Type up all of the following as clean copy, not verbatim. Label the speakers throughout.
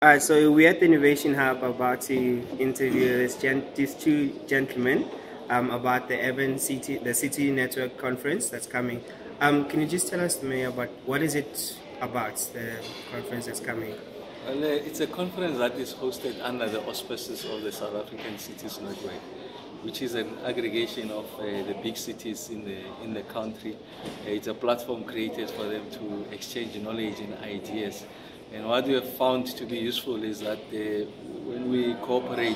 Speaker 1: So we're at the Innovation Hub about to interview these two gentlemen about the Urban City, the City Network Conference that's coming. Can you just tell us, Mayor, about what is it about, the conference that's coming?
Speaker 2: Well, it's a conference that is hosted under the auspices of the South African Cities Network, which is an aggregation of the big cities in the country. It's a platform created for them to exchange knowledge and ideas. And what we have found to be useful is that when we cooperate,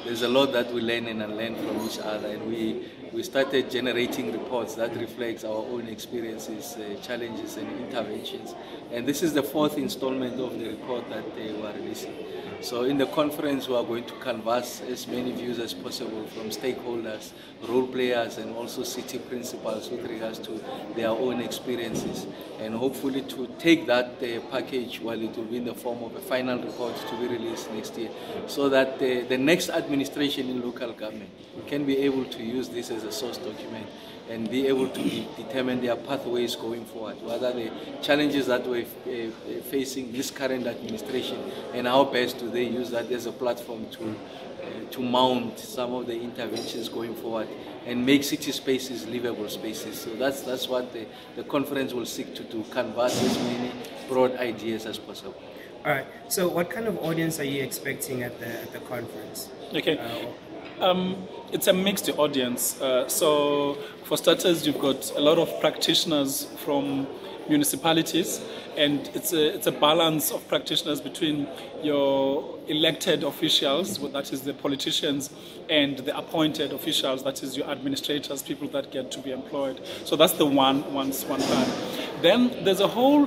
Speaker 2: there's a lot that we learn and unlearn from each other, and we started generating reports that reflects our own experiences, challenges and interventions. And this is the fourth installment of the report that we are releasing. So in the conference we are going to canvass as many views as possible from stakeholders, role players and also city principals with regards to their own experiences, and hopefully to take that package, while it will be in the form of a final report to be released next year, so that the next administration in local government can be able to use this as a source document and be able to determine their pathways going forward. What are the challenges that we're facing this current administration, and how best do they use that as a platform to mount some of the interventions going forward and make city spaces livable spaces. So that's what the conference will seek to do, canvass as many broad ideas as possible.
Speaker 1: All right. So what kind of audience are you expecting at the conference?
Speaker 3: Okay. It's a mixed audience. So for starters, you've got a lot of practitioners from municipalities, and it's a balance of practitioners between your elected officials, that is the politicians, and the appointed officials, that is your administrators, people that get to be employed. So that's the one part. Then there's a whole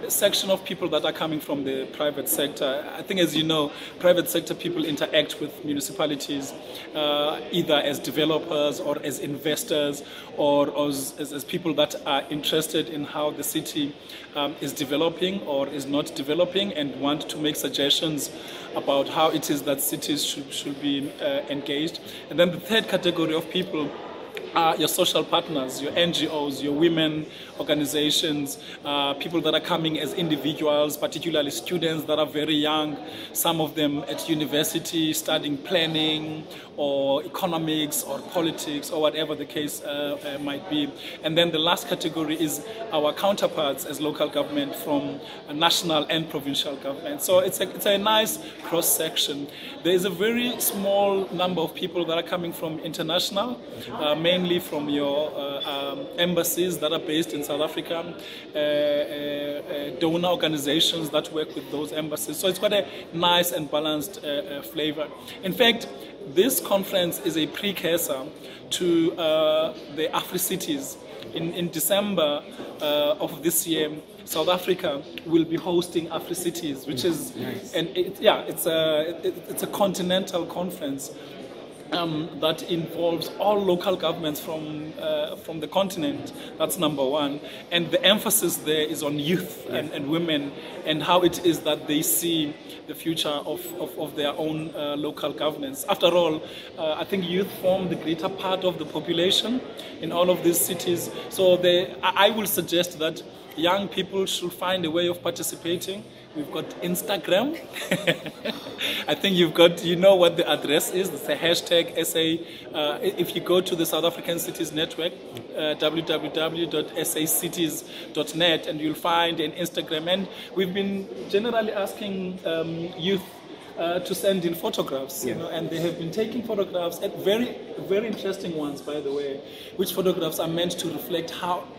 Speaker 3: section of people that are coming from the private sector. I think, as you know, private sector people interact with municipalities either as developers or as investors, or as people that are interested in how the city is developing or is not developing, and want to make suggestions about how it is that cities should be engaged. And then the third category of people are your social partners, your NGOs, your women organizations, people that are coming as individuals, particularly students that are very young, some of them at university studying planning or economics or politics or whatever the case might be. And then the last category is our counterparts as local government from national and provincial government. So it's a nice cross-section. There is a very small number of people that are coming from international, mainly from your embassies that are based in South Africa, donor organizations that work with those embassies. So it's quite a nice and balanced flavor. In fact, this conference is a precursor to the Afri-Cities. In December of this year, South Africa will be hosting Afri-Cities, which is
Speaker 1: nice.
Speaker 3: It's a continental conference that involves all local governments from the continent. That's number one. And the emphasis there is on youth and women, and how it is that they see the future of their own local governments. After all, I think youth form the greater part of the population in all of these cities. So I will suggest that young people should find a way of participating. We've got Instagram. I think you know what the address is. It's a hashtag SA. If you go to the South African Cities Network, www.sacities.net, and you'll find an Instagram. And we've been generally asking youth to send in photographs, you know, and they have been taking photographs, at very interesting ones, by the way, which photographs are meant to reflect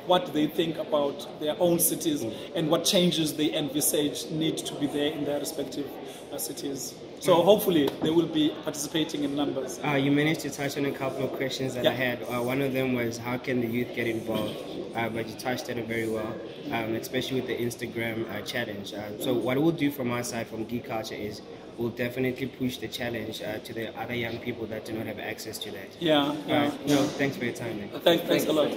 Speaker 3: what they think about their own cities and what changes they envisage need to be there in their respective cities. So hopefully they will be participating in numbers.
Speaker 1: You managed to touch on a couple of questions that I had. One of them was, how can the youth get involved? But you touched on it very well, especially with the Instagram challenge. So what we'll do from our side, from Geek Culture, is we'll definitely push the challenge to the other young people that do not have access to that.
Speaker 3: Yeah.
Speaker 1: No, thanks for your time, man.
Speaker 3: Thanks a lot.